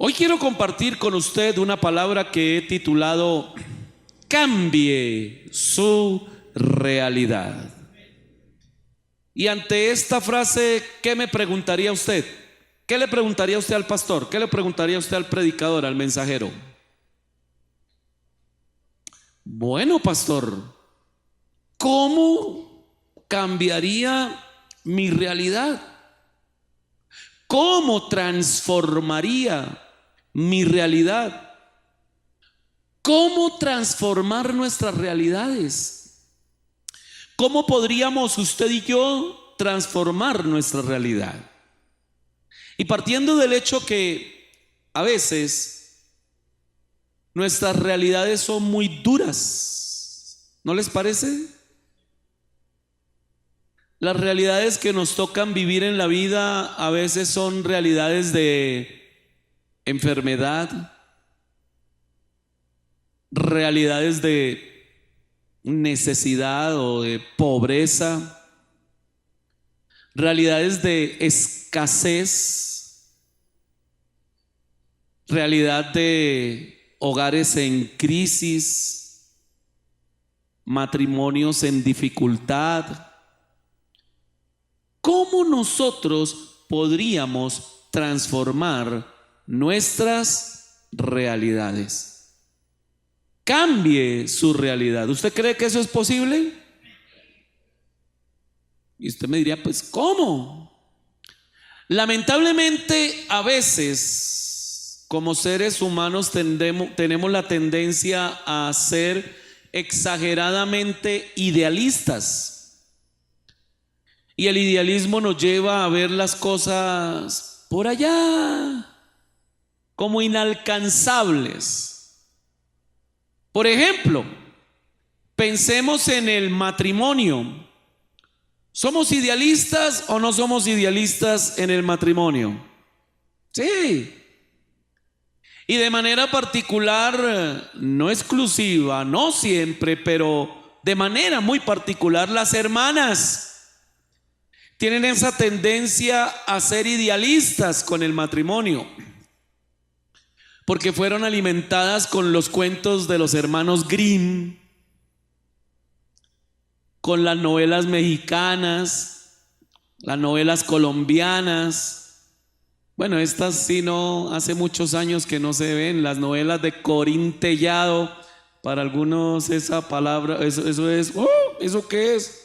Hoy quiero compartir con usted una palabra que he titulado Cambie su realidad. Y ante esta frase, ¿qué me preguntaría usted? ¿Qué le preguntaría usted al pastor? ¿Qué le preguntaría usted al predicador, al mensajero? Bueno, pastor, ¿cómo cambiaría mi realidad? ¿Cómo transformaría mi realidad? ¿Cómo transformar nuestras realidades? ¿Cómo podríamos usted y yo transformar nuestra realidad? Y partiendo del hecho que a veces nuestras realidades son muy duras, ¿no les parece? Las realidades que nos tocan vivir en la vida a veces son realidades de enfermedad, realidades de necesidad o de pobreza, realidades de escasez, realidad de hogares en crisis, matrimonios en dificultad. ¿Cómo nosotros podríamos transformar nuestras realidades? Cambie su realidad. ¿Usted cree que eso es posible? Y usted me diría, pues ¿cómo? Lamentablemente a veces como seres humanos tenemos la tendencia a ser exageradamente idealistas. Y el idealismo nos lleva a ver las cosas por allá, como inalcanzables. Por ejemplo, pensemos en el matrimonio. ¿Somos idealistas o no somos idealistas en el matrimonio? Sí. Y de manera particular, no exclusiva, no siempre, pero de manera muy particular, las hermanas tienen esa tendencia a ser idealistas con el matrimonio, porque fueron alimentadas con los cuentos de los hermanos Grimm, con las novelas mexicanas, las novelas colombianas. Bueno, estas sí no, hace muchos años que no se ven, las novelas de Corín Tellado. Para algunos esa palabra, eso es, ¿eso qué es?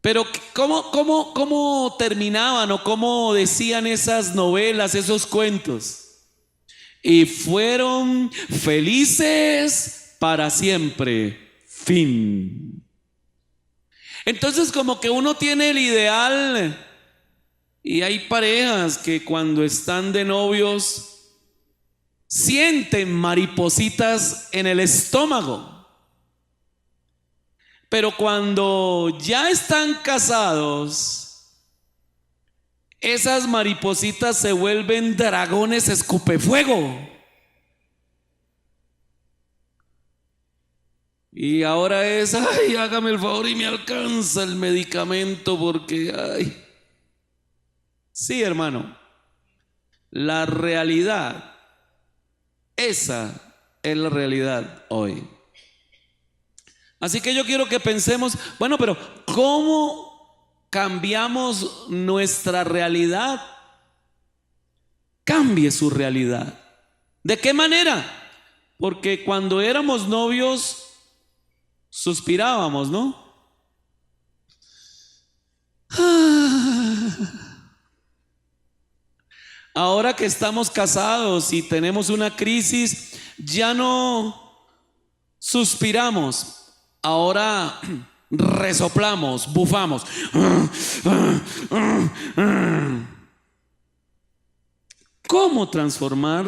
Pero ¿cómo terminaban o cómo decían esas novelas, esos cuentos? Y fueron felices para siempre, fin. Entonces como que uno tiene el ideal, y hay parejas que cuando están de novios sienten maripositas en el estómago. Pero cuando ya están casados, esas maripositas se vuelven dragones escupefuego. Y ahora es, ay, hágame el favor y me alcanza el medicamento porque, ay. Sí, hermano, la realidad, esa es la realidad hoy. Así que yo quiero que pensemos, bueno, pero ¿cómo cambiamos nuestra realidad? Cambie su realidad. ¿De qué manera? Porque cuando éramos novios suspirábamos, ¿no? Ahora que estamos casados y tenemos una crisis, ya no suspiramos. Ahora resoplamos, bufamos. ¿Cómo transformar,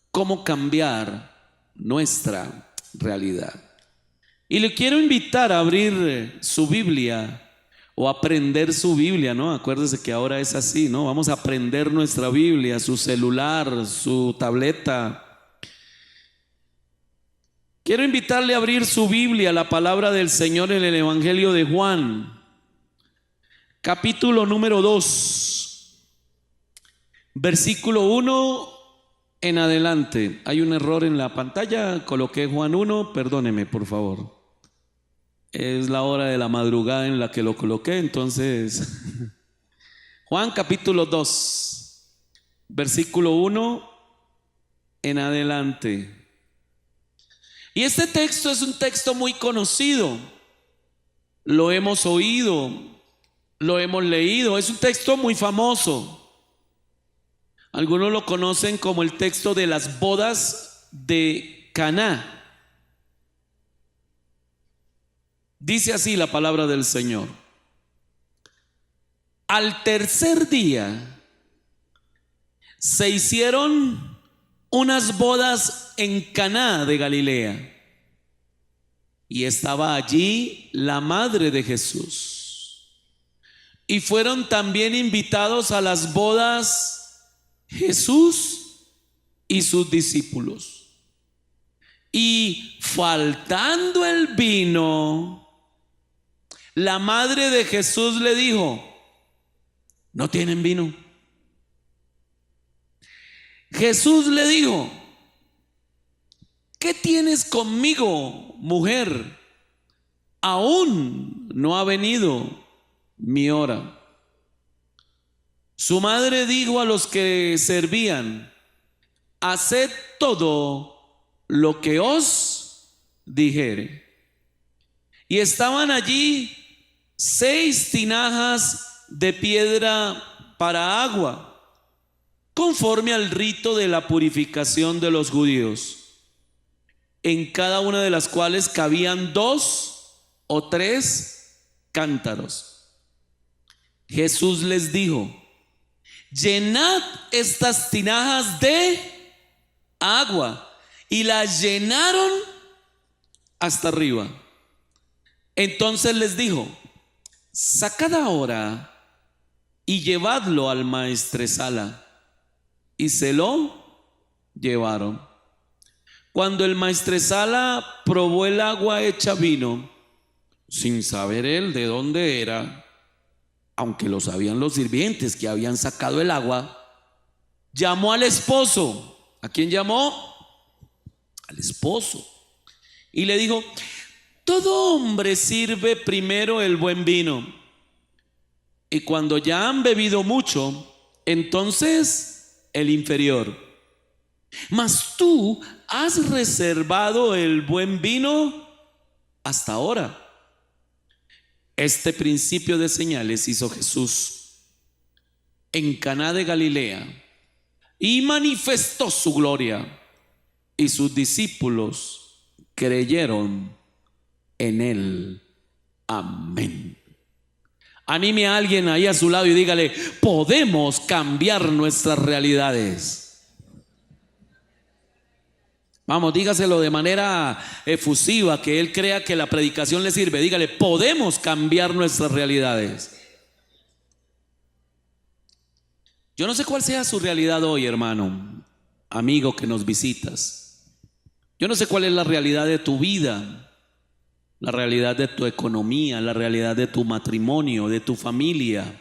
cómo cambiar nuestra realidad? Y le quiero invitar a abrir su Biblia o aprender su Biblia, ¿no? Acuérdese que ahora es así, ¿no? Vamos a aprender nuestra Biblia, su celular, su tableta. Quiero invitarle a abrir su Biblia, la palabra del Señor en el Evangelio de Juan, capítulo número 2. Versículo 1 en adelante. Hay un error en la pantalla, coloqué Juan 1, perdóneme por favor. Es la hora de la madrugada en la que lo coloqué, entonces Juan capítulo 2, versículo 1 en adelante. Y este texto es un texto muy conocido, lo hemos oído, lo hemos leído, es un texto muy famoso. Algunos lo conocen como el texto de las bodas de Caná. Dice así la palabra del Señor: al tercer día se hicieron unas bodas en Caná de Galilea, y estaba allí la madre de Jesús, y fueron también invitados a las bodas Jesús y sus discípulos. Y faltando el vino, la madre de Jesús le dijo: no tienen vino. Jesús le dijo: ¿qué tienes conmigo, mujer? Aún no ha venido mi hora. Su madre dijo a los que servían: haced todo lo que os dijere. Y estaban allí 6 tinajas de piedra para agua, conforme al rito de la purificación de los judíos, en cada una de las cuales cabían 2 o 3 cántaros. Jesús les dijo: llenad estas tinajas de agua. Y las llenaron hasta arriba. Entonces les dijo: sacad ahora y llevadlo al maestresala. Y se lo llevaron. Cuando el maestresala probó el agua hecha vino, sin saber él de dónde era, aunque lo sabían los sirvientes que habían sacado el agua, llamó al esposo. ¿A quién llamó? Al esposo. Y le dijo: todo hombre sirve primero el buen vino, y cuando ya han bebido mucho, entonces el inferior. Mas tú has reservado el buen vino hasta ahora. Este principio de señales hizo Jesús en Caná de Galilea y manifestó su gloria, y sus discípulos creyeron en él. Amén. Anime a alguien ahí a su lado y dígale: podemos cambiar nuestras realidades. Vamos, dígaselo de manera efusiva, que él crea que la predicación le sirve. Dígale: podemos cambiar nuestras realidades. Yo no sé cuál sea su realidad hoy, hermano, amigo que nos visitas. Yo no sé cuál es la realidad de tu vida, la realidad de tu economía, la realidad de tu matrimonio, de tu familia.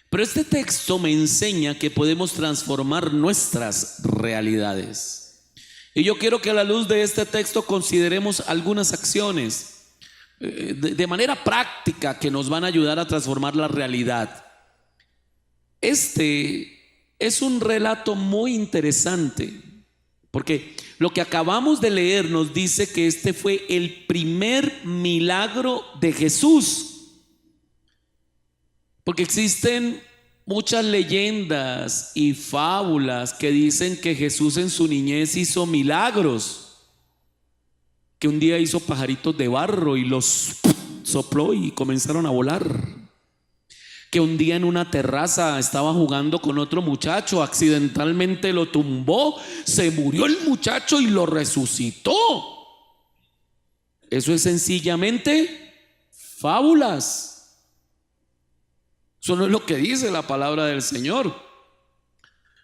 Pero este texto me enseña que podemos transformar nuestras realidades. Y yo quiero que a la luz de este texto consideremos algunas acciones de manera práctica que nos van a ayudar a transformar la realidad. Este es un relato muy interesante, porque lo que acabamos de leer nos dice que este fue el primer milagro de Jesús. Porque existen muchas leyendas y fábulas que dicen que Jesús en su niñez hizo milagros, que un día hizo pajaritos de barro y los sopló y comenzaron a volar, que un día en una terraza estaba jugando con otro muchacho, accidentalmente lo tumbó, se murió el muchacho y lo resucitó. Eso es sencillamente fábulas. Eso no es lo que dice la palabra del Señor.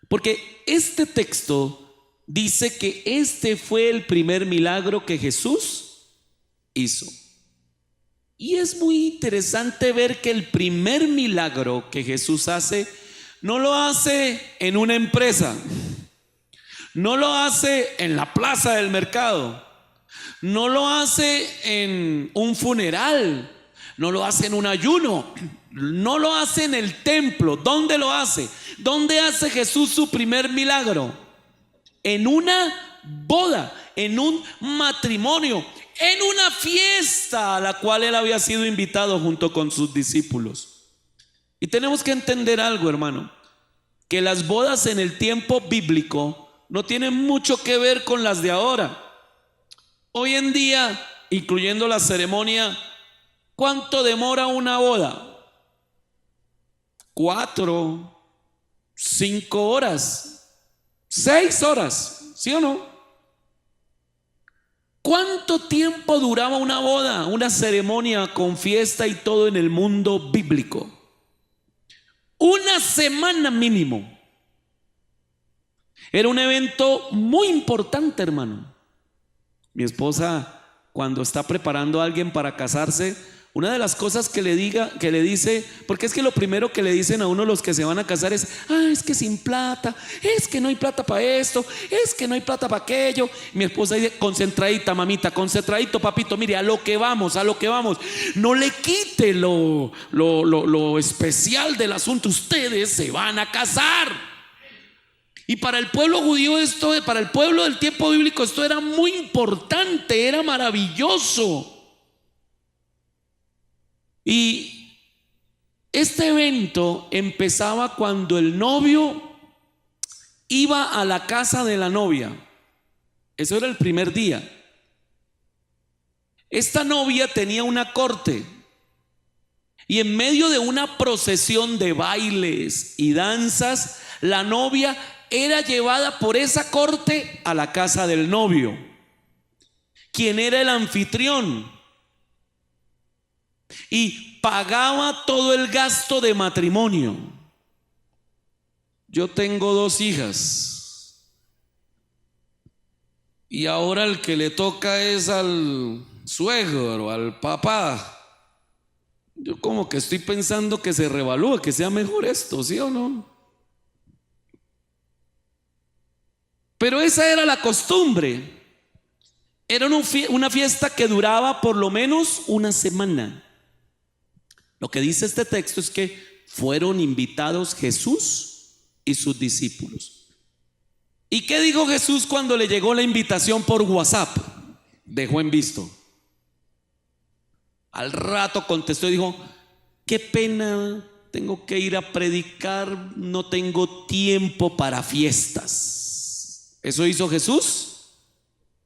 Porque este texto dice que este fue el primer milagro que Jesús hizo. Y es muy interesante ver que el primer milagro que Jesús hace No lo hace en una empresa, no lo hace en la plaza del mercado, no lo hace en un funeral, no lo hace en un ayuno, no lo hace en el templo. ¿Dónde lo hace? ¿Dónde hace Jesús su primer milagro? En una boda, en un matrimonio, en una fiesta a la cual él había sido invitado junto con sus discípulos. Y tenemos que entender algo, hermano, que las bodas en el tiempo bíblico no tienen mucho que ver con las de ahora. Hoy en día, incluyendo la ceremonia, ¿cuánto demora una boda? 4, 5 horas, 6 horas, ¿sí o no? ¿Cuánto tiempo duraba una boda, una ceremonia con fiesta y todo en el mundo bíblico? Una semana mínimo. Era un evento muy importante, hermano. Mi esposa, cuando está preparando a alguien para casarse, una de las cosas que le dice, porque es que lo primero que le dicen a uno los que se van a casar es: es que sin plata, es que no hay plata para esto, es que no hay plata para aquello. Mi esposa dice: concentradita, mamita, concentradito, papito, mire, a lo que vamos, no le quite lo especial del asunto, ustedes se van a casar. Y para el pueblo judío para el pueblo del tiempo bíblico, esto era muy importante, era maravilloso. Y este evento empezaba cuando el novio iba a la casa de la novia. Eso era el primer día. Esta novia tenía una corte, y en medio de una procesión de bailes y danzas, la novia era llevada por esa corte a la casa del novio, quien era el anfitrión, y pagaba todo el gasto de matrimonio. Yo tengo 2 hijas, y ahora el que le toca es al suegro, al papá. Yo como que estoy pensando que se revalúe, que sea mejor esto, ¿sí o no? Pero esa era la costumbre. Era una fiesta que duraba por lo menos una semana. Lo que dice este texto es que fueron invitados Jesús y sus discípulos. ¿Y qué dijo Jesús cuando le llegó la invitación por WhatsApp? Dejó en visto. Al rato contestó y dijo: qué pena, tengo que ir a predicar, no tengo tiempo para fiestas. ¿Eso hizo Jesús?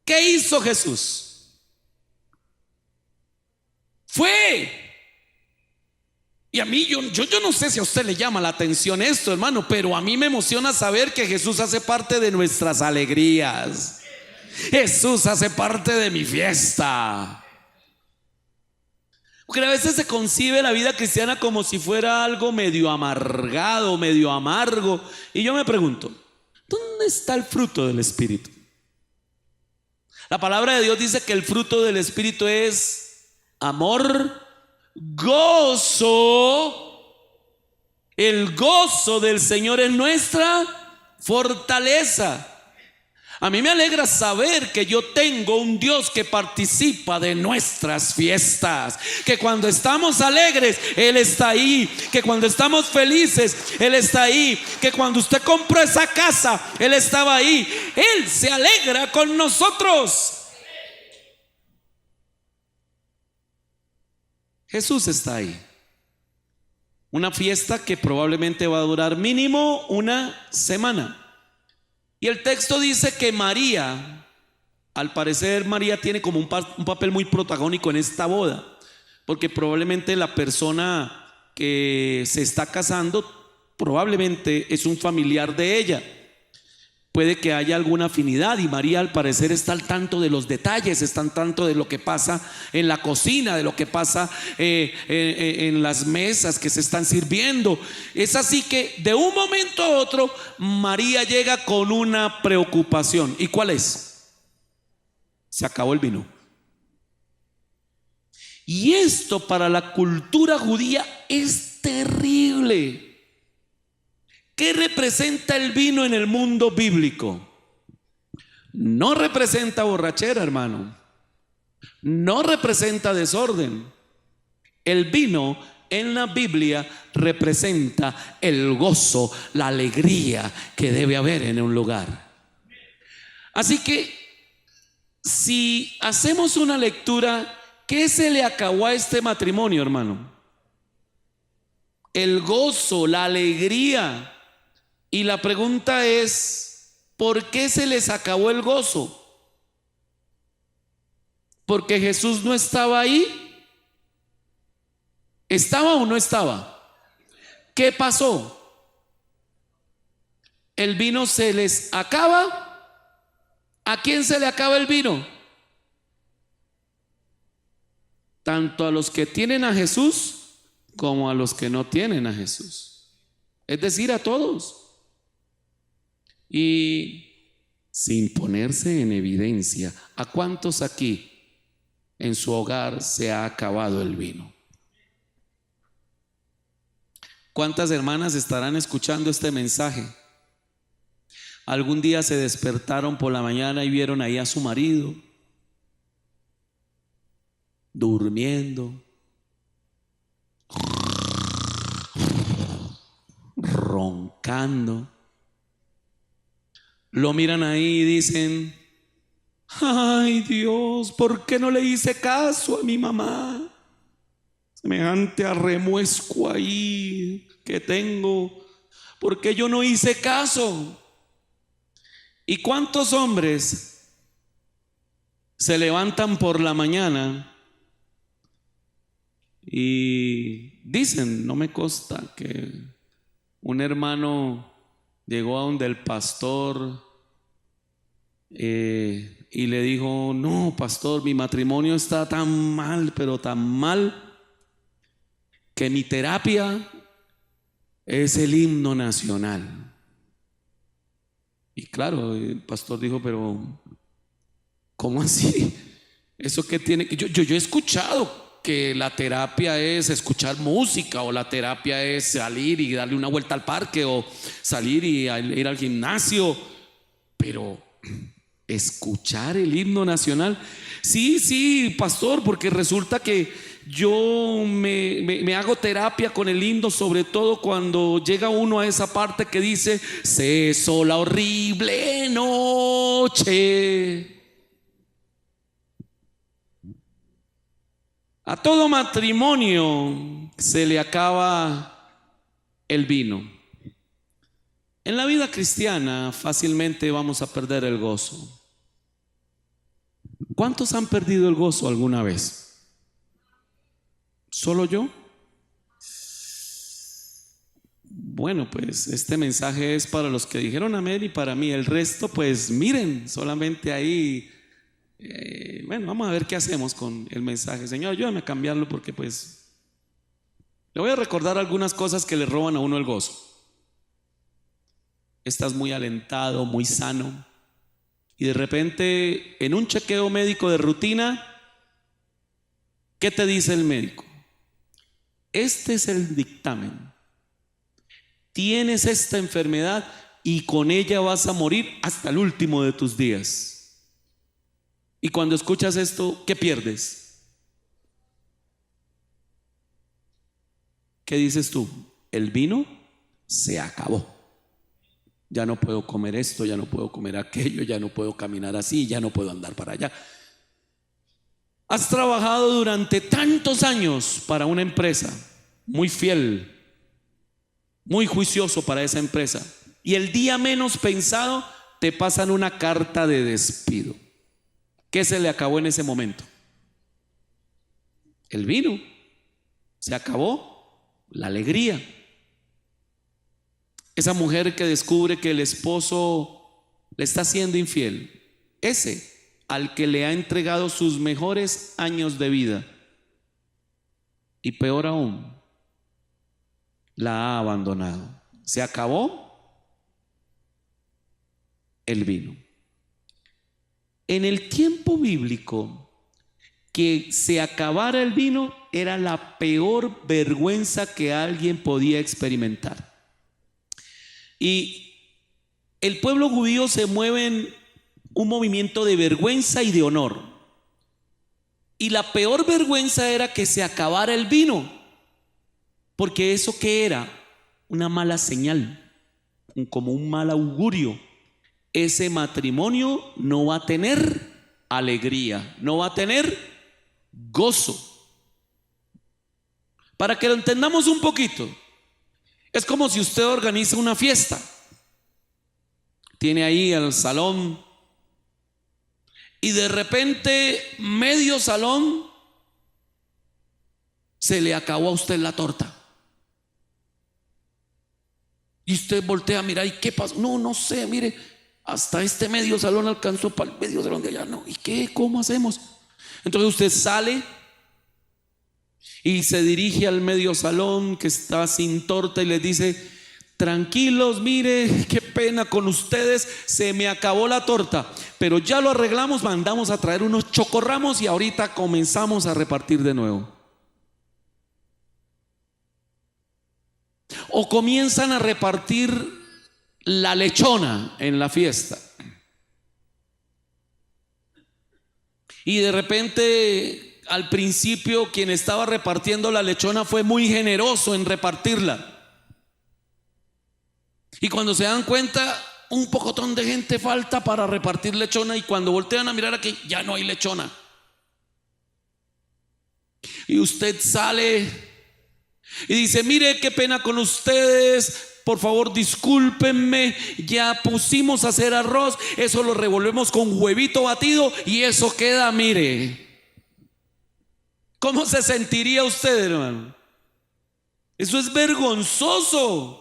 ¿Qué hizo Jesús? Fue. Y a mí, yo no sé si a usted le llama la atención esto, hermano, pero a mí me emociona saber que Jesús hace parte de nuestras alegrías. Jesús hace parte de mi fiesta. Porque a veces se concibe la vida cristiana como si fuera algo medio amargado, medio amargo. Y yo me pregunto, ¿dónde está el fruto del Espíritu? La palabra de Dios dice que el fruto del Espíritu es amor, gozo. El gozo del Señor es nuestra fortaleza. A mí me alegra saber que yo tengo un Dios que participa de nuestras fiestas, que cuando estamos alegres Él está ahí, que cuando estamos felices Él está ahí, que cuando usted compró esa casa Él estaba ahí. Él se alegra con nosotros. Jesús está ahí. Una fiesta que probablemente va a durar mínimo una semana. Y el texto dice que María, al parecer María tiene como un papel muy protagónico en esta boda, porque probablemente la persona que se está casando probablemente es un familiar de ella. Puede que haya alguna afinidad, y María al parecer está al tanto de los detalles, está al tanto de lo que pasa en la cocina, de lo que pasa en las mesas que se están sirviendo. Es así que de un momento a otro María llega con una preocupación. ¿Y cuál es? Se acabó el vino. Y esto para la cultura judía es terrible. ¿Qué representa el vino en el mundo bíblico? No representa borrachera, hermano. No representa desorden. El vino en la Biblia representa el gozo, la alegría que debe haber en un lugar. Así que si hacemos una lectura, ¿qué se le acabó a este matrimonio, hermano? El gozo, la alegría. Y la pregunta es, ¿por qué se les acabó el gozo? ¿Porque Jesús no estaba ahí? ¿Estaba o no estaba? ¿Qué pasó? ¿El vino se les acaba? ¿A quién se le acaba el vino? Tanto a los que tienen a Jesús como a los que no tienen a Jesús. Es decir, a todos. Y sin ponerse en evidencia, ¿a cuántos aquí en su hogar se ha acabado el vino? ¿Cuántas hermanas estarán escuchando este mensaje? Algún día se despertaron por la mañana y vieron ahí a su marido durmiendo, roncando. Lo miran ahí y dicen: ay Dios, ¿por qué no le hice caso a mi mamá? Semejante arremuesco ahí que tengo, ¿por qué yo no hice caso? ¿Y cuántos hombres se levantan por la mañana y dicen: no me consta que un hermano llegó a donde el pastor y le dijo: no, pastor, mi matrimonio está tan mal, pero tan mal, que mi terapia es el himno nacional? Y claro, el pastor dijo: pero ¿cómo así? ¿Eso qué tiene? Yo he escuchado que la terapia es escuchar música, o la terapia es salir y darle una vuelta al parque, o salir y ir al gimnasio, pero escuchar el himno nacional. Sí, pastor, porque resulta que yo me hago terapia con el himno, sobre todo cuando llega uno a esa parte que dice: cesó la horrible noche. A todo matrimonio se le acaba el vino. En la vida cristiana fácilmente vamos a perder el gozo. ¿Cuántos han perdido el gozo alguna vez? ¿Solo yo? Bueno, pues este mensaje es para los que dijeron amén y para mí. El resto, pues miren, solamente ahí. Bueno, vamos a ver qué hacemos con el mensaje. Señor, ayúdame a cambiarlo, porque pues le voy a recordar algunas cosas que le roban a uno el gozo. Estás muy alentado, muy sano, y de repente en un chequeo médico de rutina, ¿qué te dice el médico? Este es el dictamen. Tienes esta enfermedad y con ella vas a morir hasta el último de tus días. Y cuando escuchas esto, ¿qué pierdes? ¿Qué dices tú? El vino se acabó. Ya no puedo comer esto, ya no puedo comer aquello, ya no puedo caminar así, ya no puedo andar para allá. Has trabajado durante tantos años para una empresa, muy fiel, muy juicioso para esa empresa, y el día menos pensado te pasan una carta de despido. ¿Qué se le acabó en ese momento? El vino. Se acabó la alegría. Esa mujer que descubre que el esposo le está siendo infiel, ese al que le ha entregado sus mejores años de vida, y peor aún, la ha abandonado. Se acabó el vino. En el tiempo bíblico, que se acabara el vino era la peor vergüenza que alguien podía experimentar. Y el pueblo judío se mueve en un movimiento de vergüenza y de honor. Y la peor vergüenza era que se acabara el vino, porque eso ¿qué era? Una mala señal, como un mal augurio. Ese matrimonio no va a tener alegría, no va a tener gozo. Para que lo entendamos un poquito, es como si usted organiza una fiesta. Tiene ahí el salón y de repente medio salón se le acabó a usted la torta. Y usted voltea a mirar, ¿y qué pasó? No sé, mire, hasta este medio salón alcanzó para el medio salón de allá. No, ¿y qué? ¿Cómo hacemos? Entonces usted sale y se dirige al medio salón que está sin torta y les dice: tranquilos, mire, qué pena con ustedes, se me acabó la torta, pero ya lo arreglamos, mandamos a traer unos chocorramos y ahorita comenzamos a repartir de nuevo. O comienzan a repartir la lechona en la fiesta. Y de repente, al principio, quien estaba repartiendo la lechona fue muy generoso en repartirla. Y cuando se dan cuenta, un pocotón de gente falta para repartir lechona. Y cuando voltean a mirar aquí, ya no hay lechona. Y usted sale y dice: mire, qué pena con ustedes, por favor discúlpenme, ya pusimos a hacer arroz, eso lo revolvemos con huevito batido y eso queda, mire. ¿Cómo se sentiría usted, hermano? Eso es vergonzoso.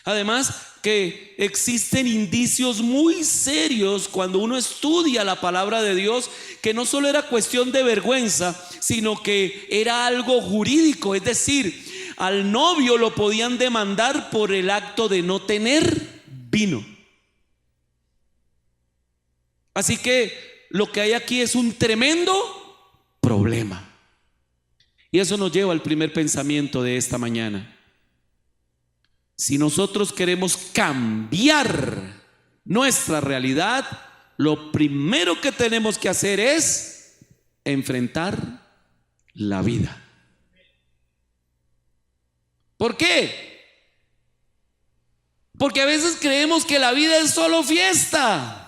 Además que existen indicios muy serios cuando uno estudia la palabra de Dios, que no solo era cuestión de vergüenza, sino que era algo jurídico. Es decir, al novio lo podían demandar por el acto de no tener vino. Así que lo que hay aquí es un tremendo problema. Y eso nos lleva al primer pensamiento de esta mañana. Si nosotros queremos cambiar nuestra realidad, lo primero que tenemos que hacer es enfrentar la vida. ¿Por qué? Porque a veces creemos que la vida es solo fiesta.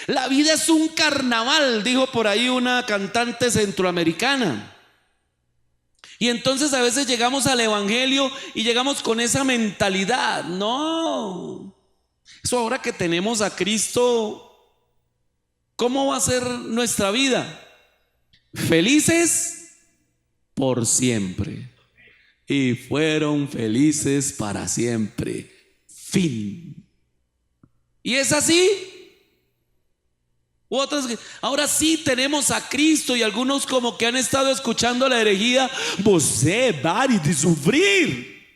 La vida es un carnaval, dijo por ahí una cantante centroamericana. Y entonces a veces llegamos al evangelio y llegamos con esa mentalidad. No, eso ahora que tenemos a Cristo, ¿cómo va a ser nuestra vida? Felices por siempre. Y fueron felices para siempre. Fin. Y es así. Otros, ahora sí tenemos a Cristo, y algunos como que han estado escuchando la herejía: você pare de sufrir.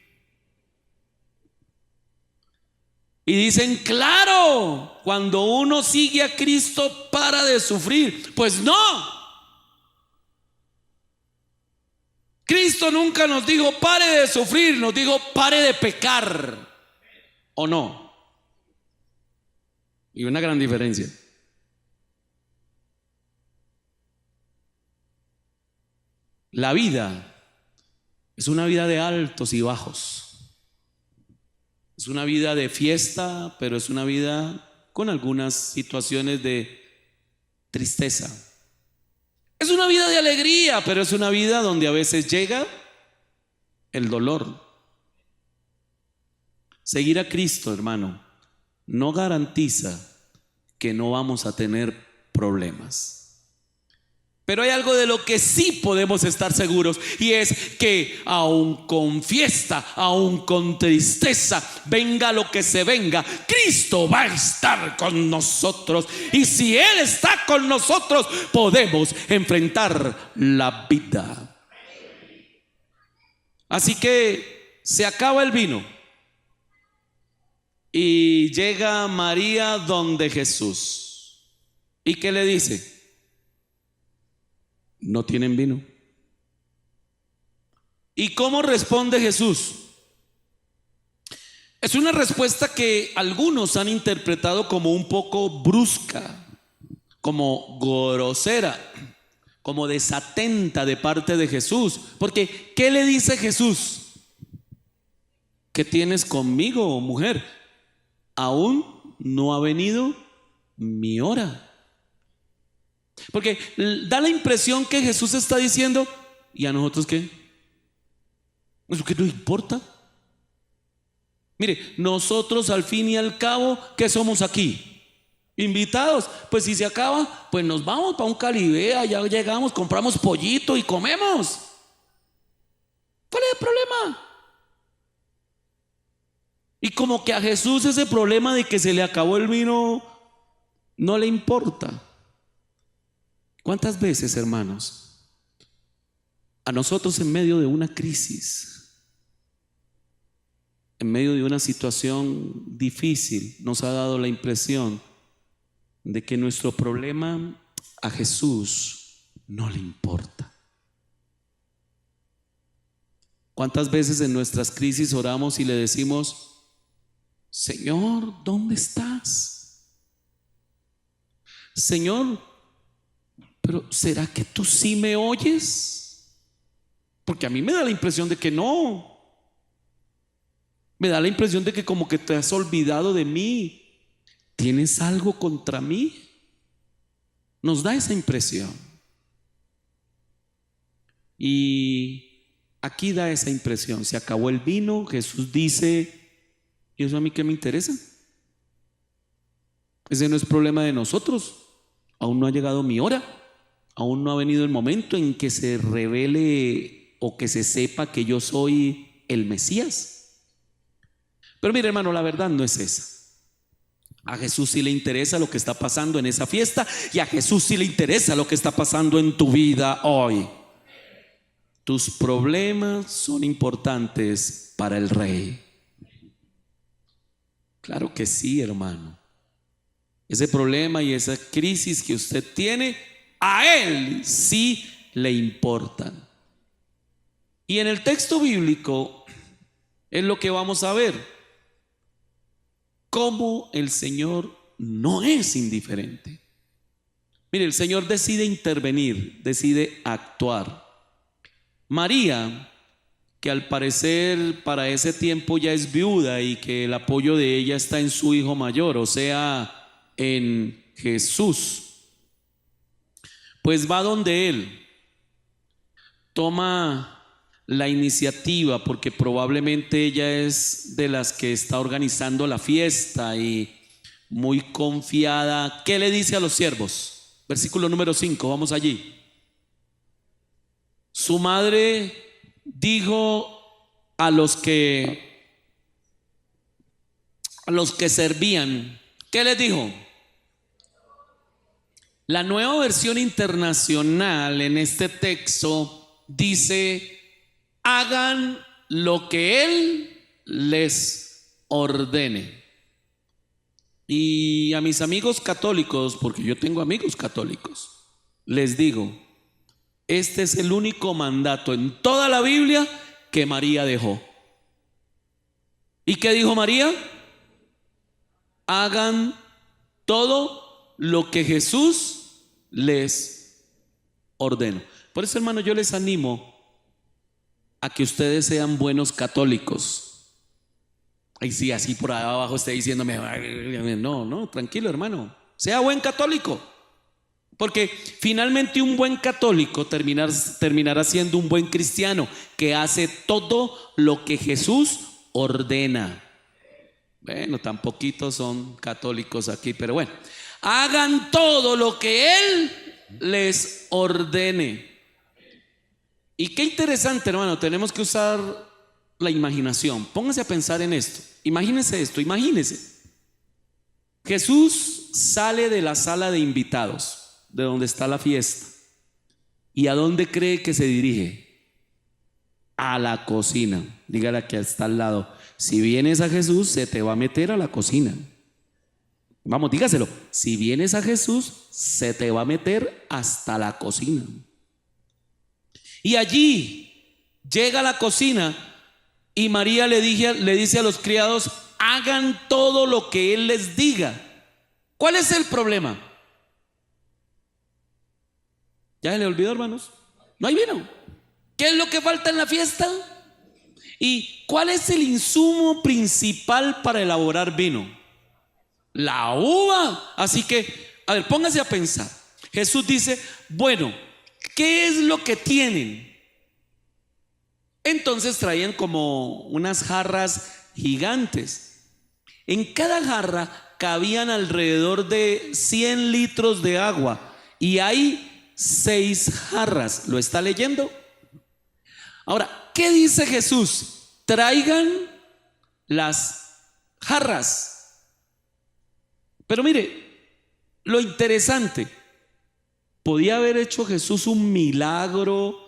Y dicen: claro, cuando uno sigue a Cristo para de sufrir. Pues no. Cristo nunca nos dijo pare de sufrir, nos dijo pare de pecar. ¿O no? Y una gran diferencia. La vida es una vida de altos y bajos. Es una vida de fiesta, pero es una vida con algunas situaciones de tristeza. Es una vida de alegría, pero es una vida donde a veces llega el dolor. Seguir a Cristo, hermano, no garantiza que no vamos a tener problemas. Pero hay algo de lo que sí podemos estar seguros, y es que aun con fiesta, aun con tristeza, venga lo que se venga, Cristo va a estar con nosotros. Y si Él está con nosotros, podemos enfrentar la vida. Así que se acaba el vino y llega María donde Jesús. ¿Y qué le dice? No tienen vino. ¿Y cómo responde Jesús? Es una respuesta que algunos han interpretado como un poco brusca, como grosera, como desatenta de parte de Jesús. Porque, ¿qué le dice Jesús? ¿Qué tienes conmigo, mujer? Aún no ha venido mi hora. Porque da la impresión que Jesús está diciendo, ¿y a nosotros qué? ¿Eso qué nos importa? Mire, nosotros al fin y al cabo, ¿qué somos aquí? Invitados. Pues si se acaba, pues nos vamos para un Calibea, ya llegamos, compramos pollito y comemos. ¿Cuál es el problema? Y como que a Jesús ese problema de que se le acabó el vino no le importa. ¿Cuántas veces, hermanos, a nosotros en medio de una crisis, en medio de una situación difícil, nos ha dado la impresión de que nuestro problema a Jesús no le importa? ¿Cuántas veces en nuestras crisis oramos y le decimos: Señor, ¿dónde estás? Señor, pero ¿será que tú sí me oyes? Porque a mí me da la impresión de que no. Me da la impresión de que como que te has olvidado de mí. ¿Tienes algo contra mí? Nos da esa impresión. Y aquí da esa impresión. Se acabó el vino. Jesús dice: ¿y eso a mí qué me interesa? Ese no es problema de nosotros. Aún no ha llegado mi hora. Aún no ha venido el momento en que se revele o que se sepa que yo soy el Mesías. Pero mire, hermano, la verdad no es esa. A Jesús sí le interesa lo que está pasando en esa fiesta, y a Jesús sí le interesa lo que está pasando en tu vida hoy. Tus problemas son importantes para el Rey. Claro que sí, hermano. Ese problema y esa crisis que usted tiene, a Él sí le importan. Y en el texto bíblico es lo que vamos a ver: cómo el Señor no es indiferente. Mire, el Señor decide intervenir, decide actuar. María, que al parecer para ese tiempo ya es viuda y que el apoyo de ella está en su hijo mayor, o sea, en Jesús, pues va donde Él, toma la iniciativa, porque probablemente ella es de las que está organizando la fiesta y muy confiada. ¿Qué le dice a los siervos? Versículo número 5, vamos allí. Su madre dijo a los que servían, ¿qué les dijo? La Nueva Versión Internacional en este texto dice: hagan lo que Él les ordene. Y a mis amigos católicos, porque yo tengo amigos católicos, les digo: este es el único mandato en toda la Biblia que María dejó. ¿Y qué dijo María? Hagan todo lo que Jesús les ordenó. Por eso, hermano, yo les animo a que ustedes sean buenos católicos. Ay, sí, así por ahí abajo está diciéndome: no, tranquilo, hermano, sea buen católico, porque finalmente un buen católico terminará siendo un buen cristiano que hace todo lo que Jesús ordena. Bueno, tan poquitos son católicos aquí, pero bueno, hagan todo lo que Él les ordene. Y qué interesante, hermano, tenemos que usar la imaginación. Póngase a pensar en esto. Imagínese esto, imagínese. Jesús sale de la sala de invitados, de donde está la fiesta. ¿Y a dónde cree que se dirige? A la cocina. Dígale a que está al lado: si vienes a Jesús, se te va a meter a la cocina. Vamos, dígaselo: si vienes a Jesús, se te va a meter hasta la cocina. Y allí llega a la cocina y María le dice a los criados: hagan todo lo que Él les diga. ¿Cuál es el problema? ¿Ya se le olvidó, hermanos? No hay vino. ¿Qué es lo que falta en la fiesta? ¿Y cuál es el insumo principal para elaborar vino? La uva. Así que, a ver, póngase a pensar. Jesús dice, bueno, ¿qué es lo que tienen? Entonces traían como unas jarras gigantes. En cada jarra cabían alrededor de 100 litros de agua y hay 6 jarras. ¿Lo está leyendo? Ahora, ¿qué dice Jesús? Traigan las jarras. Pero mire, lo interesante, podía haber hecho Jesús un milagro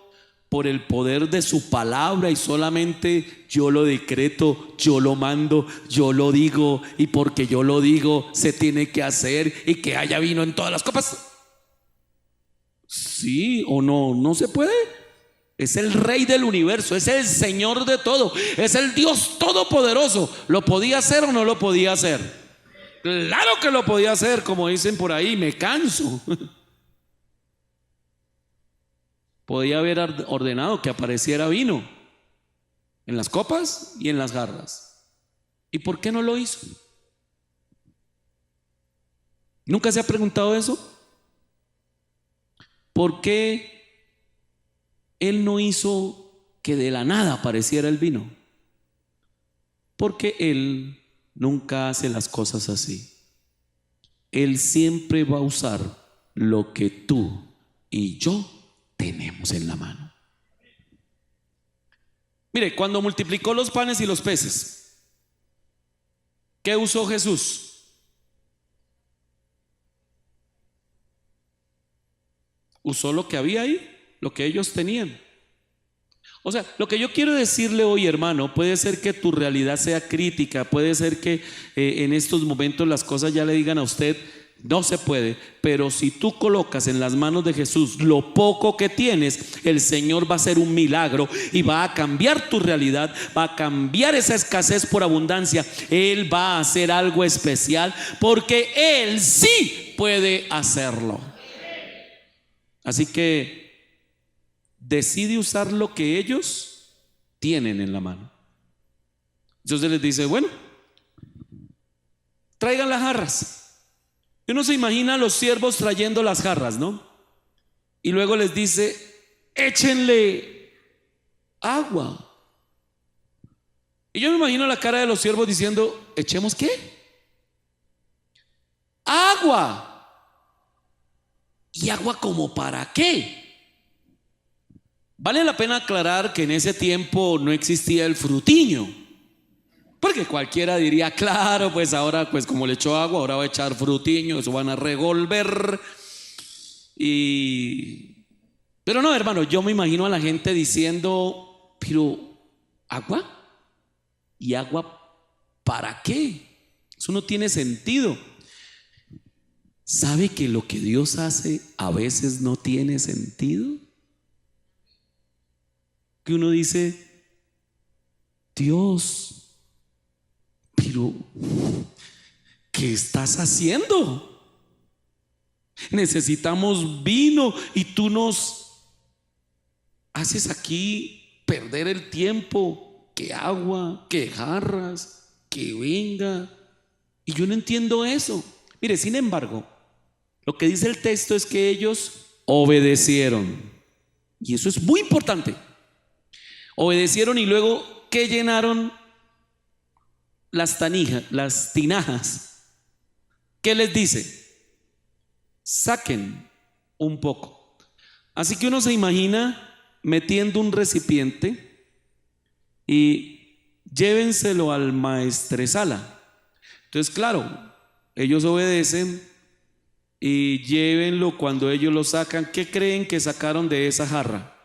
por el poder de su palabra y solamente yo lo decreto, yo lo mando, yo lo digo y porque yo lo digo se tiene que hacer y que haya vino en todas las copas. ¿Sí o no? No se puede. Es el rey del universo, es el Señor de todo, es el Dios todopoderoso. ¿Lo podía hacer o no lo podía hacer? Claro que lo podía hacer, como dicen por ahí, me canso. Podía haber ordenado que apareciera vino en las copas y en las jarras. ¿Y por qué no lo hizo? ¿Nunca se ha preguntado eso? ¿Por qué Él no hizo que de la nada apareciera el vino? Porque Él nunca hace las cosas así. Él siempre va a usar lo que tú y yo tenemos en la mano. Mire, cuando multiplicó los panes y los peces, ¿qué usó Jesús? Usó lo que había ahí, lo que ellos tenían. O sea, lo que yo quiero decirle hoy, hermano, puede ser que tu realidad sea crítica, puede ser que en estos momentos las cosas ya le digan a usted, no se puede, pero si tú colocas en las manos de Jesús lo poco que tienes, el Señor va a hacer un milagro y va a cambiar tu realidad, va a cambiar esa escasez por abundancia. Él va a hacer algo especial porque Él sí puede hacerlo. Así que decide usar lo que ellos tienen en la mano. Entonces les dice, bueno, traigan las jarras. Y uno se imagina a los siervos trayendo las jarras, ¿no? Y luego les dice, échenle agua. Y yo me imagino la cara de los siervos diciendo, ¿echemos qué? Agua. ¿Y agua como para qué? Vale la pena aclarar que en ese tiempo no existía el frutiño, porque cualquiera diría, claro, pues ahora, pues como le echó agua, ahora va a echar frutiño, eso van a revolver. Pero no, hermano, yo me imagino a la gente diciendo, pero ¿agua? ¿Y agua para qué? Eso no tiene sentido. ¿Sabe que lo que Dios hace a veces no tiene sentido? Que uno dice, Dios, pero ¿qué estás haciendo? Necesitamos vino y tú nos haces aquí perder el tiempo, que agua, que jarras, que venga. Y yo no entiendo eso. Mire, sin embargo, lo que dice el texto es que ellos obedecieron. Y eso es muy importante. Obedecieron y luego, ¿qué llenaron? Las tinajas. ¿Qué les dice? Saquen un poco. Así que uno se imagina metiendo un recipiente y llévenselo al maestresala. Entonces, claro, ellos obedecen y llévenlo. Cuando ellos lo sacan, ¿qué creen que sacaron de esa jarra?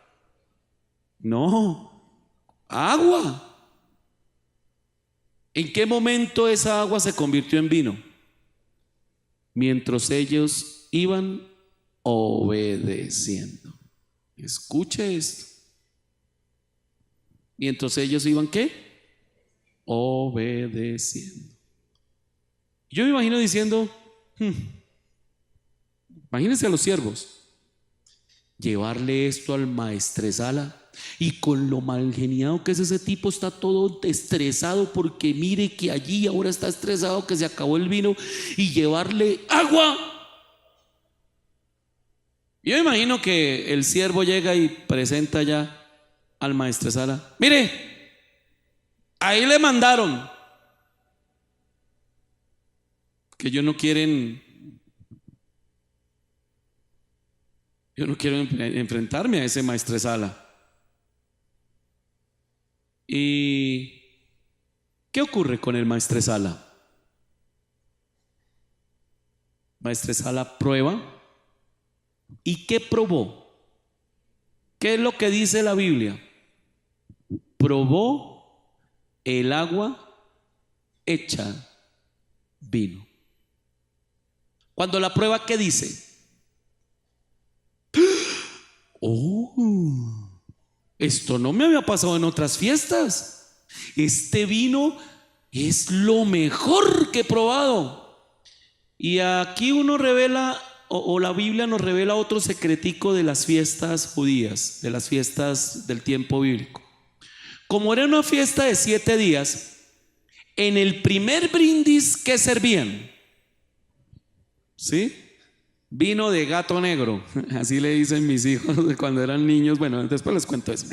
No, agua. ¿En qué momento esa agua se convirtió en vino? Mientras ellos iban obedeciendo. Escuche esto. Mientras ellos iban, ¿qué? obedeciendo. Yo me imagino diciendo, imagínense a los siervos, llevarle esto al maestresala, y con lo mal geniado que es ese tipo, está todo estresado porque mire que allí ahora está estresado que se acabó el vino, y llevarle agua. Yo me imagino que el siervo llega y presenta ya al maestresala: mire, ahí le mandaron que yo no quiero enfrentarme a ese maestresala. ¿Y qué ocurre con el maestresala? Maestresala prueba. ¿Y qué probó? ¿Qué es lo que dice la Biblia? Probó el agua hecha vino. Cuando la prueba, ¿qué dice? Oh, esto no me había pasado en otras fiestas. Este vino es lo mejor que he probado. Y aquí uno revela, o la Biblia nos revela otro secretico de las fiestas judías, de las fiestas del tiempo bíblico. Como era una fiesta de 7 días, en el primer brindis, ¿qué servían? ¿Sí? Vino de gato negro, así le dicen mis hijos cuando eran niños. Bueno, después les cuento eso.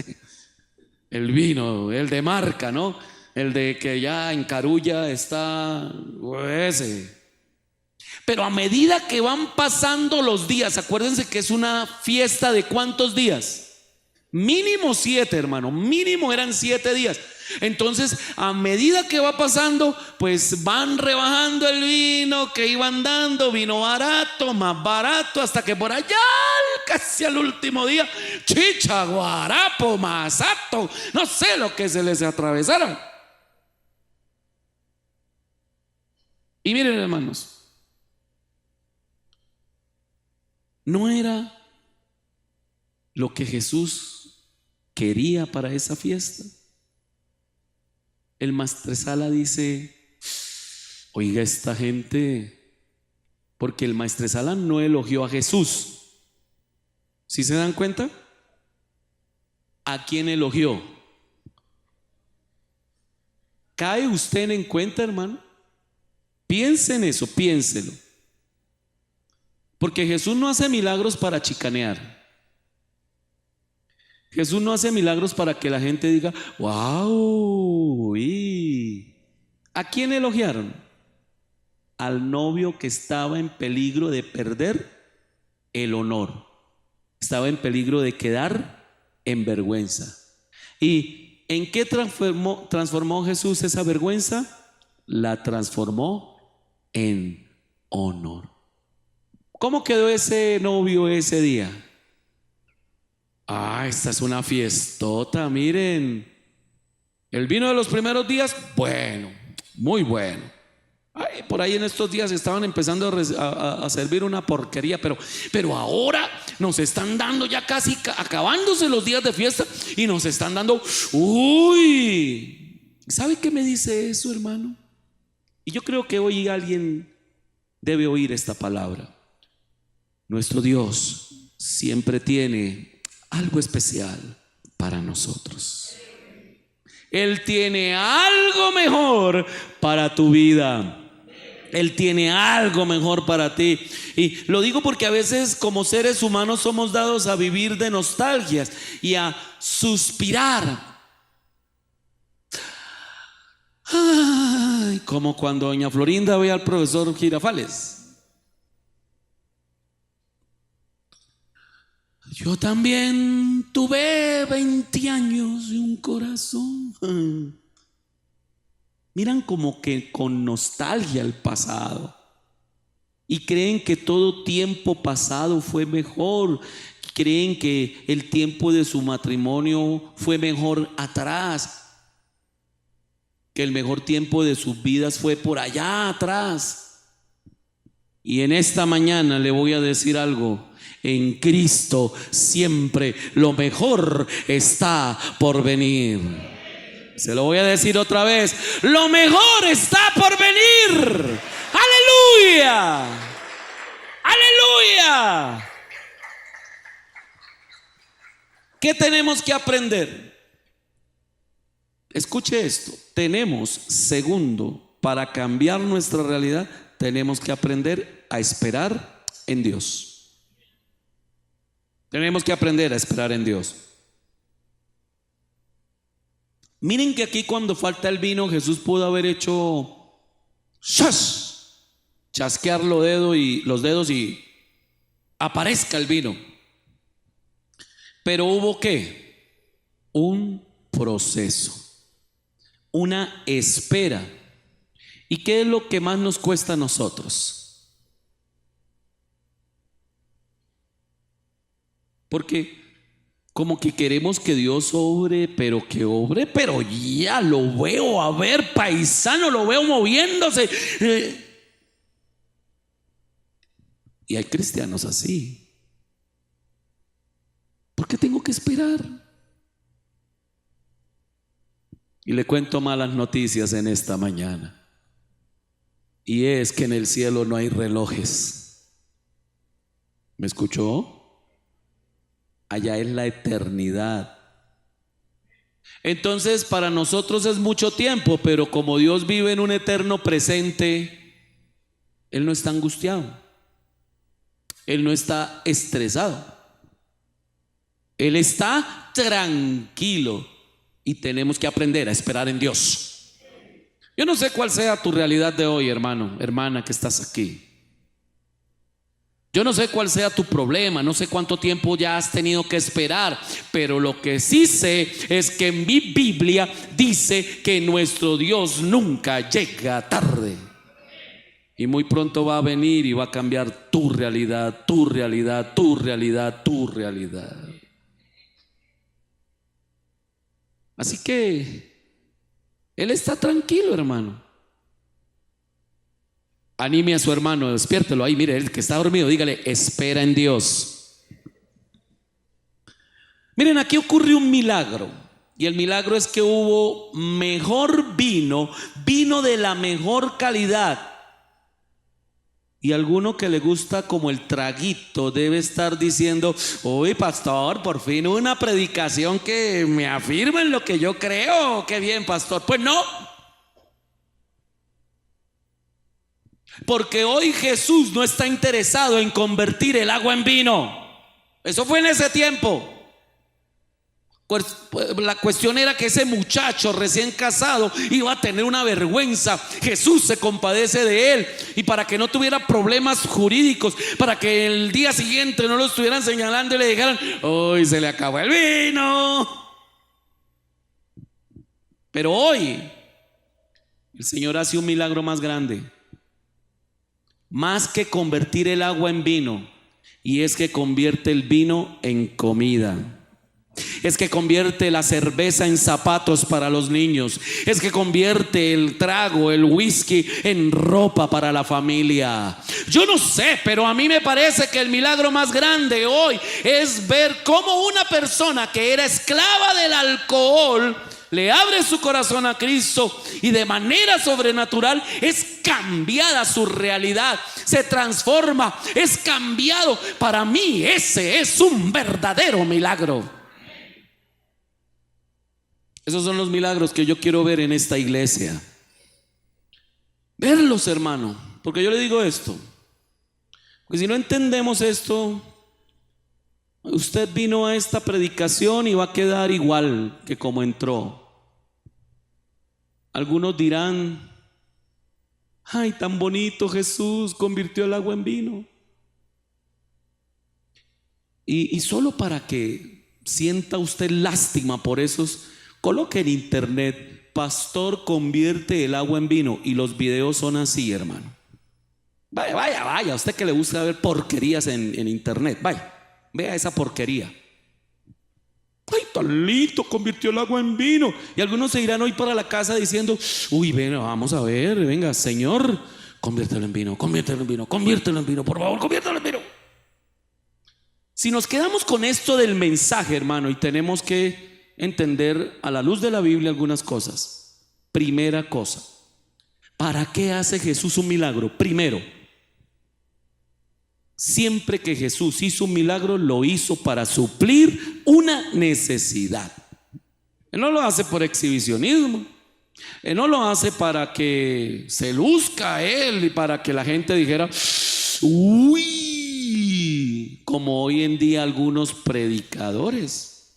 El vino, el de marca, ¿no? El de que ya en Carulla está ese. Pero a medida que van pasando los días, acuérdense que es una fiesta de ¿cuántos días? Mínimo 7, hermano, mínimo eran 7 días. Entonces, a medida que va pasando, pues van rebajando el vino que iban dando, vino barato, más barato, hasta que por allá, casi al último día, chicha, guarapo, masato, no sé lo que se les atravesaron. Y miren, hermanos, no era lo que Jesús quería para esa fiesta. El maestresala dice: oiga, esta gente, porque el maestresala no elogió a Jesús. ¿Sí se dan cuenta? ¿A quién elogió? ¿Cae usted en cuenta, hermano? Piense en eso, piénselo. Porque Jesús no hace milagros para chicanear. Jesús no hace milagros para que la gente diga: wow. ¿A quién elogiaron? Al novio que estaba en peligro de perder el honor, estaba en peligro de quedar en vergüenza. ¿Y en qué transformó Jesús esa vergüenza? La transformó en honor. ¿Cómo quedó ese novio ese día? Esta es una fiestota, miren. El vino de los primeros días, bueno, muy bueno. Por ahí en estos días estaban empezando a servir una porquería, pero ahora nos están dando ya casi acabándose los días de fiesta y nos están dando, ¿sabe qué me dice eso, hermano? Y yo creo que hoy alguien debe oír esta palabra. Nuestro Dios siempre tiene algo especial para nosotros. Él tiene algo mejor para tu vida. Él tiene algo mejor para ti. Y lo digo porque a veces como seres humanos somos dados a vivir de nostalgias y a suspirar. Como cuando doña Florinda ve al profesor Girafales. Yo también tuve 20 años y un corazón. Miran como que con nostalgia el pasado y creen que todo tiempo pasado fue mejor. Creen que el tiempo de su matrimonio fue mejor atrás, que el mejor tiempo de sus vidas fue por allá atrás. Y en esta mañana le voy a decir algo: en Cristo siempre lo mejor está por venir. Se lo voy a decir otra vez. Lo mejor está por venir. Aleluya. Aleluya. ¿Qué tenemos que aprender? Escuche esto. Tenemos, segundo, para cambiar nuestra realidad, tenemos que aprender a esperar en Dios. Tenemos que aprender a esperar en Dios. Miren que aquí cuando falta el vino, Jesús pudo haber hecho chasquear los dedos y aparezca el vino. Pero hubo ¿qué? Un proceso, una espera. ¿Y qué es lo que más nos cuesta a nosotros? Porque como que queremos que Dios obre, pero ya lo veo, a ver, paisano, lo veo moviéndose. Y hay cristianos así. ¿Por qué tengo que esperar? Y le cuento malas noticias en esta mañana. Y es que en el cielo no hay relojes. ¿Me escuchó? Allá es la eternidad. Entonces para nosotros es mucho tiempo, pero como Dios vive en un eterno presente, Él no está angustiado, Él no está estresado, Él está tranquilo. Y tenemos que aprender a esperar en Dios. Yo no sé cuál sea tu realidad de hoy, hermano, hermana que estás aquí. Yo no sé cuál sea tu problema, no sé cuánto tiempo ya has tenido que esperar, pero lo que sí sé es que en mi Biblia dice que nuestro Dios nunca llega tarde. Y muy pronto va a venir y va a cambiar tu realidad, tu realidad, tu realidad, tu realidad. Así que Él está tranquilo, hermano. Anime a su hermano, despiértelo ahí, mire, el que está dormido, dígale, espera en Dios. Miren, aquí ocurrió un milagro. Y el milagro es que hubo mejor vino de la mejor calidad. Y alguno que le gusta como el traguito debe estar diciendo, uy, pastor, por fin una predicación que me afirma en lo que yo creo. Qué bien, pastor. Pues no. Porque hoy Jesús no está interesado en convertir el agua en vino. Eso fue en ese tiempo. Pues la cuestión era que ese muchacho recién casado iba a tener una vergüenza. Jesús se compadece de él, y para que no tuviera problemas jurídicos, para que el día siguiente no lo estuvieran señalando y le dijeran, hoy se le acabó el vino. Pero hoy el Señor hace un milagro más grande, más que convertir el agua en vino, y es que convierte el vino en comida. Es que convierte la cerveza en zapatos para los niños. Es que convierte el trago, el whisky, en ropa para la familia. Yo no sé, pero a mí me parece que el milagro más grande hoy es ver cómo una persona que era esclava del alcohol le abre su corazón a Cristo, y de manera sobrenatural es cambiada su realidad, se transforma, es cambiado. Para mí ese es un verdadero milagro. Esos son los milagros que yo quiero ver en esta iglesia. Verlos, hermano. Porque yo le digo esto, porque si no entendemos esto, usted vino a esta predicación y va a quedar igual que como entró. Algunos dirán, ay, tan bonito, Jesús convirtió el agua en vino. Y solo para que sienta usted lástima por esos, coloque en internet, pastor convierte el agua en vino, y los videos son así, hermano. Vaya, usted que le gusta ver porquerías en internet, vaya, vea esa porquería. Ay, tan lindo, convirtió el agua en vino. Y algunos se irán hoy para la casa diciendo, uy, ven, vamos a ver, venga, Señor, conviértelo en vino, conviértelo en vino, conviértelo en vino, por favor, conviértelo en vino. Si nos quedamos con esto del mensaje, hermano, y tenemos que entender a la luz de la Biblia algunas cosas. Primera cosa, ¿para qué hace Jesús un milagro? Primero, siempre que Jesús hizo un milagro, lo hizo para suplir una necesidad. Él no lo hace por exhibicionismo. Él no lo hace para que se luzca a él y para que la gente dijera, uy, como hoy en día algunos predicadores.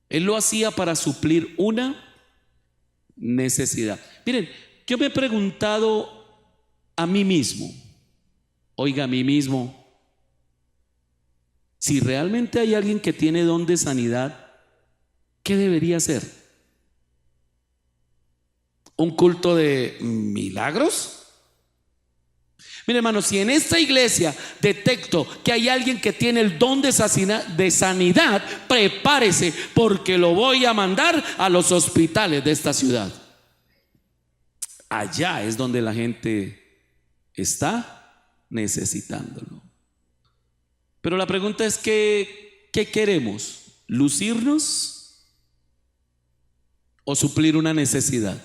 Él lo hacía para suplir una necesidad. Miren, yo me he preguntado a mí mismo, oiga, a mí mismo, si realmente hay alguien que tiene don de sanidad, ¿qué debería hacer? ¿Un culto de milagros? Mire, hermano, si en esta iglesia detecto que hay alguien que tiene el don de sanidad, prepárese, porque lo voy a mandar a los hospitales de esta ciudad. Allá es donde la gente está necesitándolo. Pero la pregunta es ¿qué queremos? ¿Lucirnos o suplir una necesidad?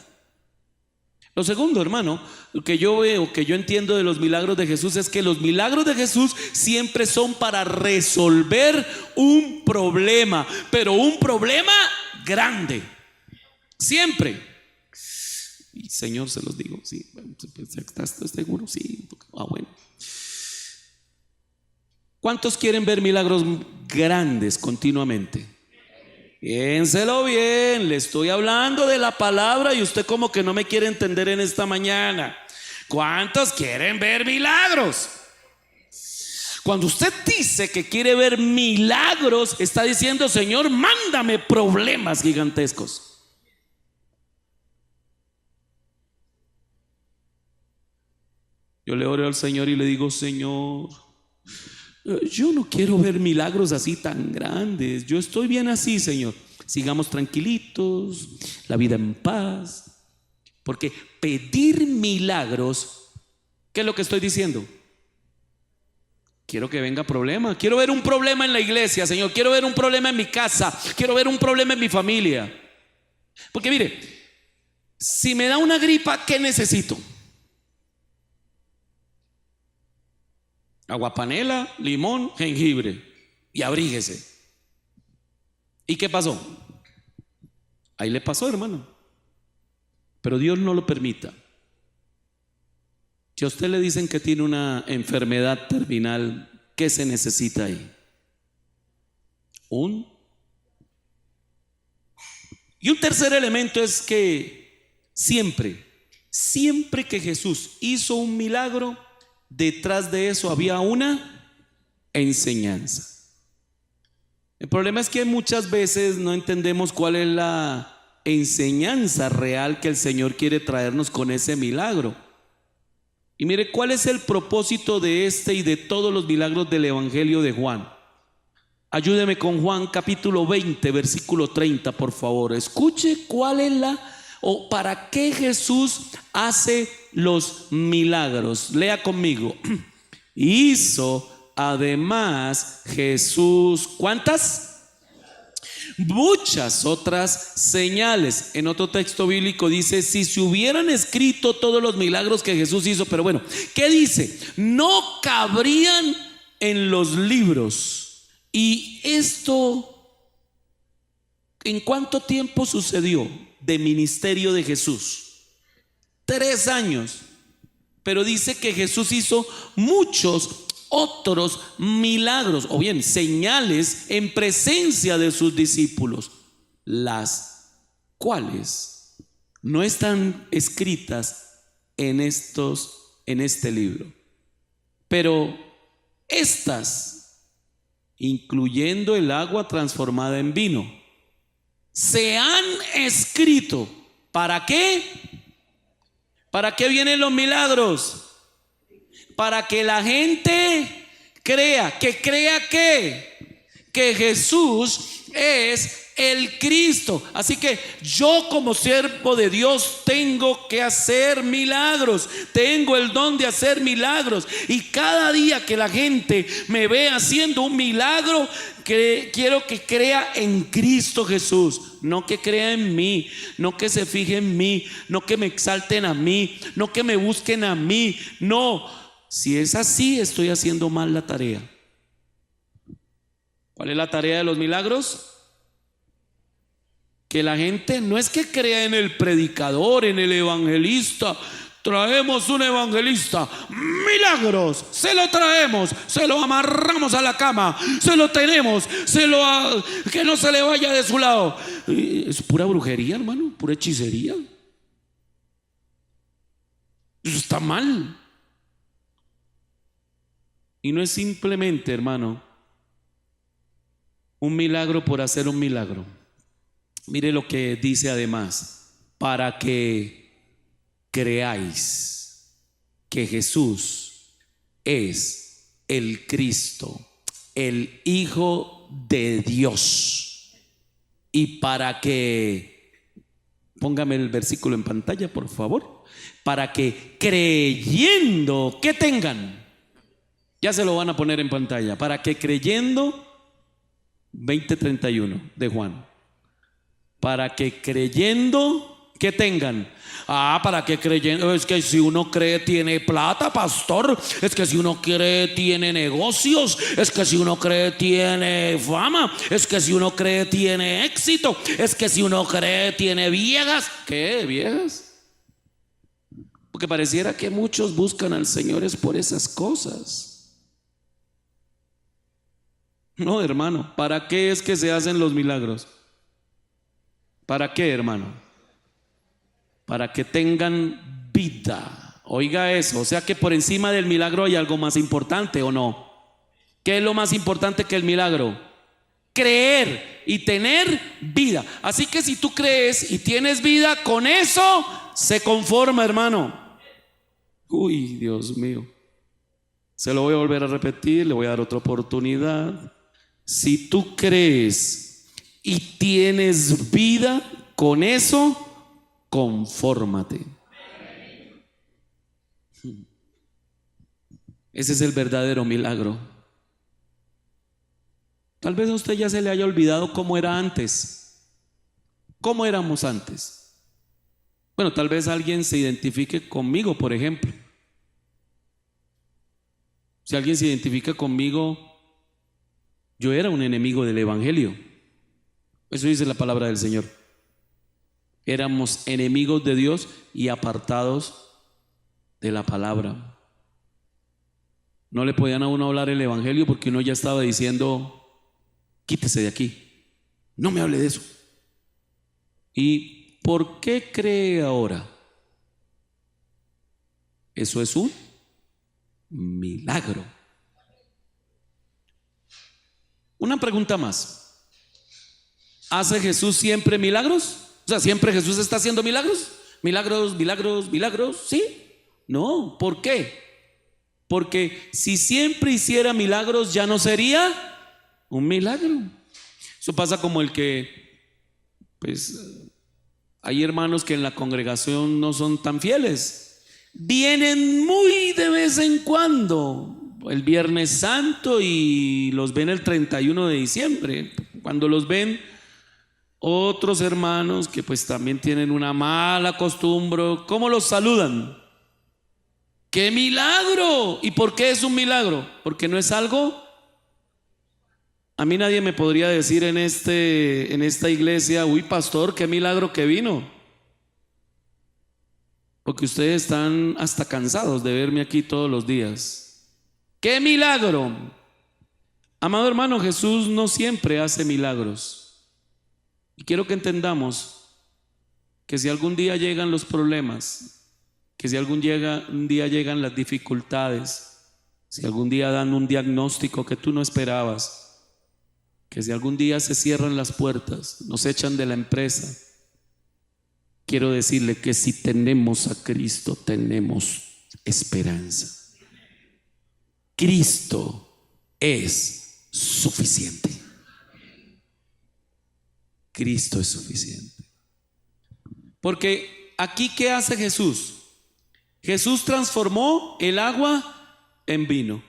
Lo segundo, hermano, lo que yo veo, que yo entiendo de los milagros de Jesús, es que los milagros de Jesús siempre son para resolver un problema, pero un problema grande. Siempre. Y Señor, se los digo, sí, ¿estás seguro? Sí. Bueno. ¿Cuántos quieren ver milagros grandes continuamente? Piénselo bien, le estoy hablando de la palabra y usted como que no me quiere entender en esta mañana. ¿Cuántos quieren ver milagros? Cuando usted dice que quiere ver milagros, está diciendo, Señor, mándame problemas gigantescos. Yo le oro al Señor y le digo, Señor, yo no quiero ver milagros así tan grandes. Yo estoy bien así, Señor. Sigamos tranquilitos, la vida en paz. Porque pedir milagros, ¿qué es lo que estoy diciendo? Quiero que venga problema. Quiero ver un problema en la iglesia, Señor. Quiero ver un problema en mi casa. Quiero ver un problema en mi familia. Porque mire, si me da una gripa, ¿qué necesito? Agua panela, limón, jengibre y abríguese. ¿Y qué pasó? Ahí le pasó, hermano. Pero Dios no lo permita. Si a usted le dicen que tiene una enfermedad terminal, ¿qué se necesita ahí? Y un tercer elemento es que siempre que Jesús hizo un milagro, detrás de eso había una enseñanza. El problema es que muchas veces no entendemos cuál es la enseñanza real que el Señor quiere traernos con ese milagro. Y mire, ¿cuál es el propósito de este y de todos los milagros del Evangelio de Juan? Ayúdeme con Juan capítulo 20, versículo 30, por favor. Escuche cuál es o para qué Jesús hace los milagros. Lea conmigo. Hizo además Jesús, ¿cuántas? Muchas otras señales. En otro texto bíblico dice, si se hubieran escrito todos los milagros que Jesús hizo, pero bueno, ¿qué dice? No cabrían en los libros. Y esto, ¿en cuánto tiempo sucedió de ministerio de Jesús? 3 años. Pero dice que Jesús hizo muchos otros milagros, o bien señales, en presencia de sus discípulos, las cuales no están escritas en este libro. Pero estas, incluyendo el agua transformada en vino, se han escrito. ¿Para qué? ¿Para qué vienen los milagros? Para que la gente crea que Jesús es el Cristo. Así que yo como siervo de Dios tengo que hacer milagros, tengo el don de hacer milagros. Y cada día que la gente me ve haciendo un milagro, quiero que crea en Cristo Jesús. No que crea en mí, no que se fije en mí, no que me exalten a mí, no que me busquen a mí. No, si es así, estoy haciendo mal la tarea. ¿Cuál es la tarea de los milagros? Que la gente no es que crea en el predicador, en el evangelista. Traemos un evangelista, milagros, se lo traemos, se lo amarramos a la cama, se lo tenemos, que no se le vaya de su lado. Es pura brujería, hermano, pura hechicería. Eso está mal. Y no es simplemente, hermano, un milagro por hacer un milagro. Mire lo que dice además: para que creáis que Jesús es el Cristo, el Hijo de Dios. Y para que, póngame el versículo en pantalla, por favor. Para que creyendo, ¿qué tengan? Ya se lo van a poner en pantalla. Para que creyendo, 20:31 de Juan. Para que creyendo, ¿qué tengan? Para que creyendo, es que si uno cree tiene plata, pastor. Es que si uno cree tiene negocios. Es que si uno cree tiene fama. Es que si uno cree tiene éxito. Es que si uno cree tiene viejas. ¿Qué viejas? Porque pareciera que muchos buscan al Señor es por esas cosas. No, hermano, ¿para qué es que se hacen los milagros? ¿Para qué, hermano? Para que tengan vida. Oiga eso, o sea que por encima del milagro hay algo más importante, ¿o no? ¿Qué es lo más importante que el milagro? Creer y tener vida. Así que si tú crees y tienes vida, con eso se conforma, hermano. Uy, Dios mío. Se lo voy a volver a repetir, le voy a dar otra oportunidad. Si tú crees y tienes vida, con eso confórmate. Ese es el verdadero milagro. Tal vez a usted ya se le haya olvidado cómo era antes. ¿Cómo éramos antes? Bueno, tal vez alguien se identifique conmigo, por ejemplo. Si alguien se identifica conmigo, yo era un enemigo del evangelio. Eso dice la palabra del Señor. Éramos enemigos de Dios y apartados de la palabra. No le podían a uno hablar el evangelio porque uno ya estaba diciendo: quítese de aquí, no me hable de eso. ¿Y por qué cree ahora? Eso es un milagro. Una pregunta más: ¿hace Jesús siempre milagros? O sea, ¿siempre Jesús está haciendo milagros? Milagros, milagros, milagros, ¿sí? No, ¿por qué? Porque si siempre hiciera milagros ya no sería un milagro. Eso pasa como el que, pues, hay hermanos que en la congregación no son tan fieles. Vienen muy de vez en cuando, el Viernes Santo, y los ven el 31 de diciembre. Cuando los ven otros hermanos que pues también tienen una mala costumbre, ¿cómo los saludan? ¡Qué milagro! ¿Y por qué es un milagro? Porque no es algo. A mí nadie me podría decir en esta iglesia: uy, pastor, qué milagro que vino. Porque ustedes están hasta cansados de verme aquí todos los días. ¡Qué milagro! Amado hermano, Jesús no siempre hace milagros. Y quiero que entendamos que si algún día llegan los problemas, que si algún día llegan las dificultades, si algún día dan un diagnóstico que tú no esperabas, que si algún día se cierran las puertas, nos echan de la empresa, quiero decirle que si tenemos a Cristo, tenemos esperanza. Cristo es suficiente. Cristo es suficiente. Porque aquí, ¿qué hace Jesús? Jesús transformó el agua en vino.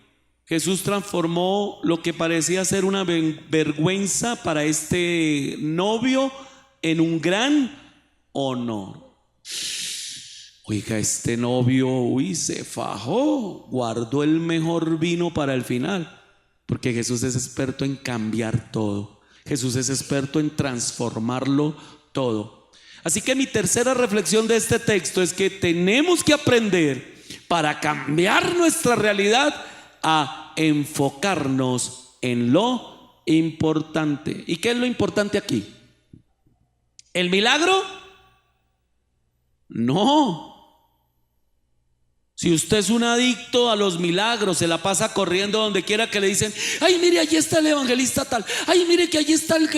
Jesús transformó lo que parecía ser una vergüenza para este novio en un gran honor. Oiga, este novio, se fajó, guardó el mejor vino para el final, porque Jesús es experto en cambiar todo. Jesús es experto en transformarlo todo. Así que mi tercera reflexión de este texto es que tenemos que aprender, para cambiar nuestra realidad, a enfocarnos en lo importante. ¿Y qué es lo importante aquí? ¿El milagro? No. Si usted es un adicto a los milagros, se la pasa corriendo donde quiera que le dicen: ay, mire, allí está el evangelista tal, ay, mire que allí está el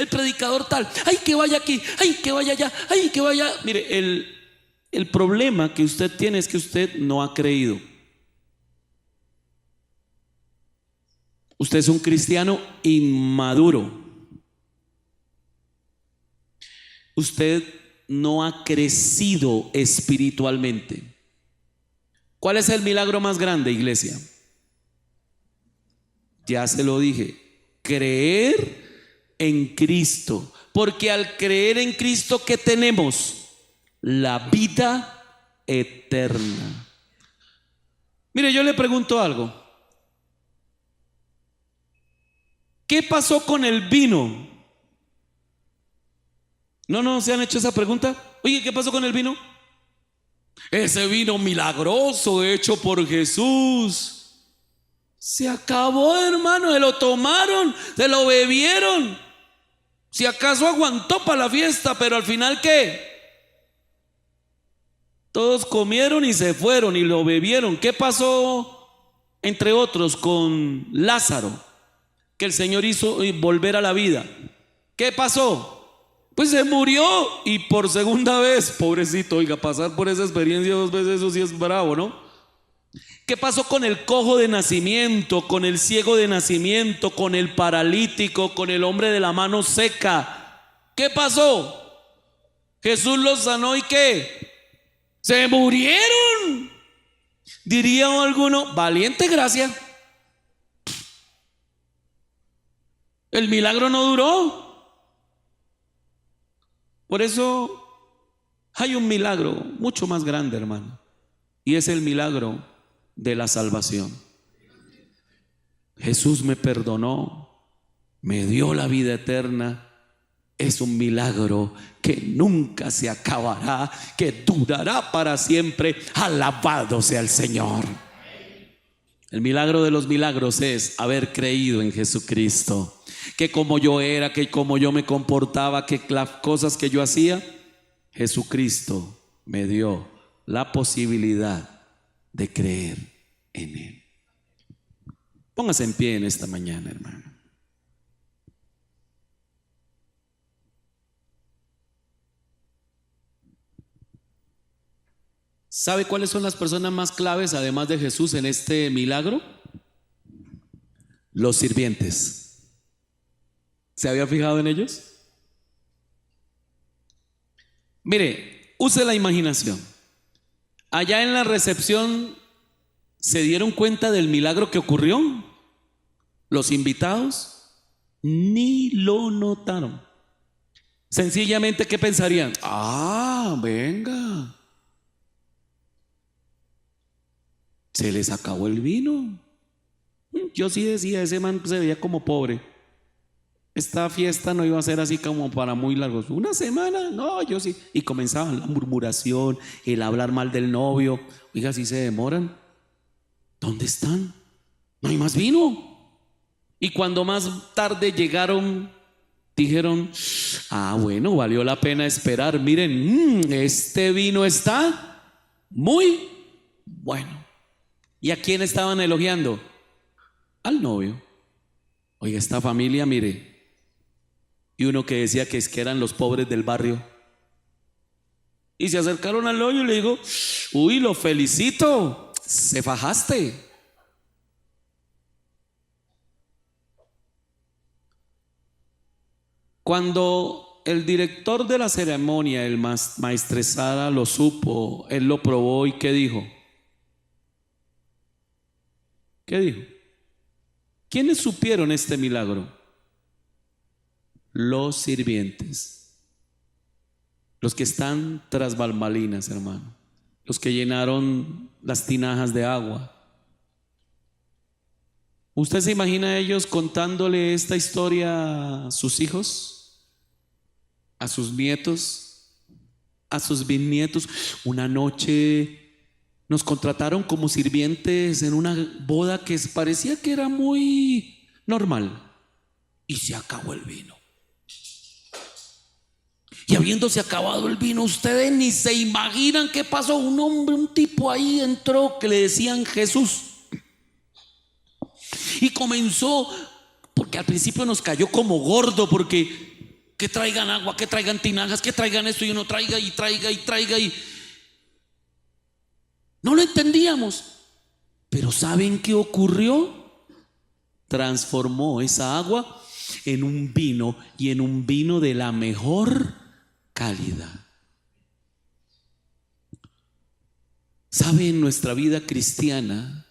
predicador tal, ay, que vaya aquí, ay, que vaya allá, ay, que vaya. Mire, el problema que usted tiene es que usted no ha creído. Usted es un cristiano inmaduro. Usted no ha crecido espiritualmente. ¿Cuál es el milagro más grande, iglesia? Ya se lo dije: creer en Cristo. Porque al creer en Cristo, ¿qué tenemos? La vida eterna. Mire, yo le pregunto algo. ¿Qué pasó con el vino? ¿No se han hecho esa pregunta? Oye, ¿qué pasó con el vino? Ese vino milagroso hecho por Jesús se acabó, hermano. Se lo tomaron, se lo bebieron. Si acaso aguantó para la fiesta, pero al final, ¿qué? Todos comieron y se fueron y lo bebieron. ¿Qué pasó, entre otros, con Lázaro, que el Señor hizo volver a la vida? ¿Qué pasó? Pues se murió, y por segunda vez, pobrecito. Oiga, pasar por esa experiencia 2 veces, eso sí es bravo, ¿no? ¿Qué pasó con el cojo de nacimiento, con el ciego de nacimiento, con el paralítico, con el hombre de la mano seca? ¿Qué pasó? Jesús los sanó, ¿y qué? Se murieron. Diría alguno: valiente gracia. El milagro no duró. Por eso hay un milagro mucho más grande, hermano, y es el milagro de la salvación. Jesús me perdonó, me dio la vida eterna. Es un milagro que nunca se acabará, que durará para siempre. Alabado sea el Señor. El milagro de los milagros es haber creído en Jesucristo. Que como yo era, que como yo me comportaba, que las cosas que yo hacía, Jesucristo me dio la posibilidad de creer en Él. Póngase en pie en esta mañana, hermano. ¿Sabe cuáles son las personas más claves, además de Jesús, en este milagro? Los sirvientes. ¿Se había fijado en ellos? Mire, use la imaginación. Allá en la recepción, ¿se dieron cuenta del milagro que ocurrió? Los invitados ni lo notaron. Sencillamente, ¿qué pensarían? Ah, venga, se les acabó el vino. Yo sí decía, ese man se veía como pobre. Esta fiesta no iba a ser así como para muy largos. ¿Una semana? No, yo sí. Y comenzaban la murmuración, el hablar mal del novio. Oiga, si se demoran, ¿dónde están? No hay más vino. Y cuando más tarde llegaron, dijeron: ah, bueno, valió la pena esperar. Miren, este vino está muy bueno. ¿Y a quién estaban elogiando? Al novio. Oiga, esta familia, mire. Y uno que decía que es que eran los pobres del barrio. Y se acercaron al novio y le digo: uy, lo felicito, se fajaste. Cuando el director de la ceremonia, el maestresala, lo supo, él lo probó y ¿qué dijo? ¿Qué dijo? ¿Quiénes supieron este milagro? Los sirvientes, los que están tras bambalinas, hermano, los que llenaron las tinajas de agua. ¿Usted se imagina a ellos contándole esta historia a sus hijos, a sus nietos, a sus bisnietos? Una noche nos contrataron como sirvientes en una boda que parecía que era muy normal y se acabó el vino. Y habiéndose acabado el vino, ustedes ni se imaginan qué pasó. Un hombre, un tipo ahí entró que le decían Jesús. Y comenzó, porque al principio nos cayó como gordo, porque que traigan agua, que traigan tinajas, que traigan esto, y uno traiga y traiga y traiga, y no lo entendíamos. Pero ¿saben qué ocurrió? Transformó esa agua en un vino, y en un vino de la mejor calidad. ¿Sabe en nuestra vida cristiana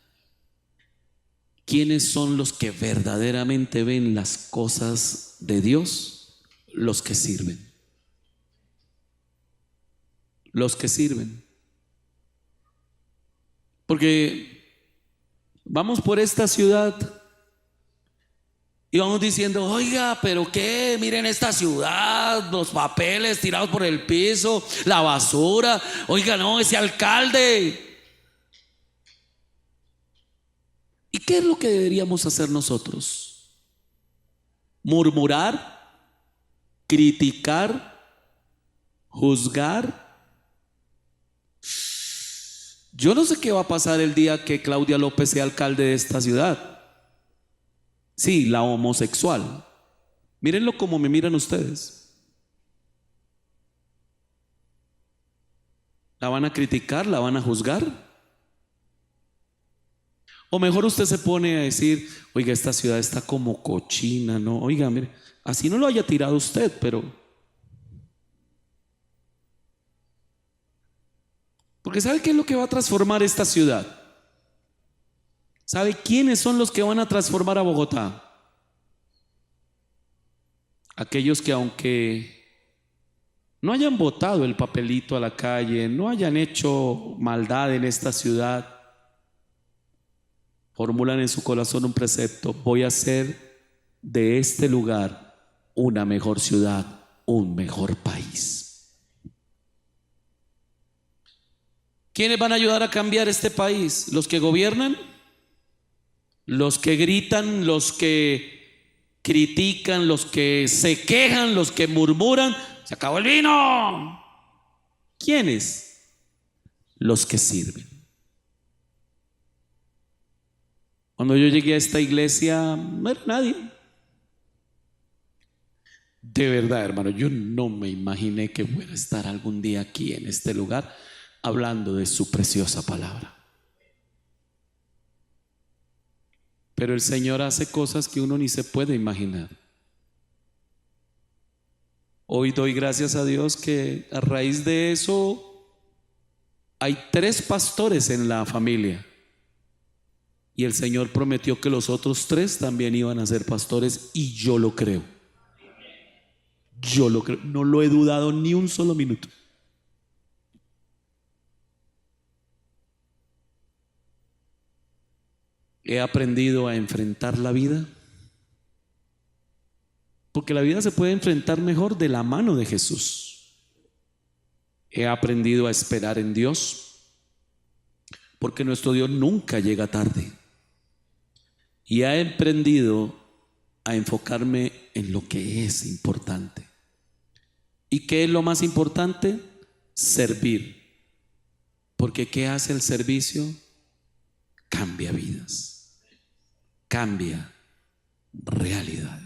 quiénes son los que verdaderamente ven las cosas de Dios? Los que sirven. Los que sirven. Porque vamos por esta ciudad y vamos diciendo, oiga, pero qué, miren esta ciudad, los papeles tirados por el piso, la basura, oiga, no, ese alcalde. ¿Y qué es lo que deberíamos hacer nosotros? Murmurar, criticar, juzgar. Yo no sé qué va a pasar el día que Claudia López sea alcalde de esta ciudad. Sí, la homosexual. Mírenlo como me miran ustedes. ¿La van a criticar? ¿La van a juzgar? O mejor usted se pone a decir, oiga, esta ciudad está como cochina, ¿no? Oiga, mire, así no lo haya tirado usted, pero... Porque ¿sabe qué es lo que va a transformar esta ciudad? ¿Sabe quiénes son los que van a transformar a Bogotá? Aquellos que aunque no hayan botado el papelito a la calle, no hayan hecho maldad en esta ciudad, formulan en su corazón un precepto: voy a hacer de este lugar una mejor ciudad, un mejor país. ¿Quiénes van a ayudar a cambiar este país? ¿Los que gobiernan? ¿Los que gritan? ¿Los que critican? ¿Los que se quejan? ¿Los que murmuran? ¡Se acabó el vino! ¿Quiénes? Los que sirven. Cuando yo llegué a esta iglesia no era nadie. De verdad, hermano, yo no me imaginé que fuera a estar algún día aquí en este lugar hablando de su preciosa palabra. Pero el Señor hace cosas que uno ni se puede imaginar. Hoy doy gracias a Dios que a raíz de eso hay 3 pastores en la familia. Y el Señor prometió que los otros 3 también iban a ser pastores, y yo lo creo. Yo lo creo, no lo he dudado ni un solo minuto. He aprendido a enfrentar la vida, porque la vida se puede enfrentar mejor de la mano de Jesús. He aprendido a esperar en Dios, porque nuestro Dios nunca llega tarde. Y he aprendido a enfocarme en lo que es importante. ¿Y qué es lo más importante? Servir. Porque ¿qué hace el servicio? Cambia vidas, cambia realidades.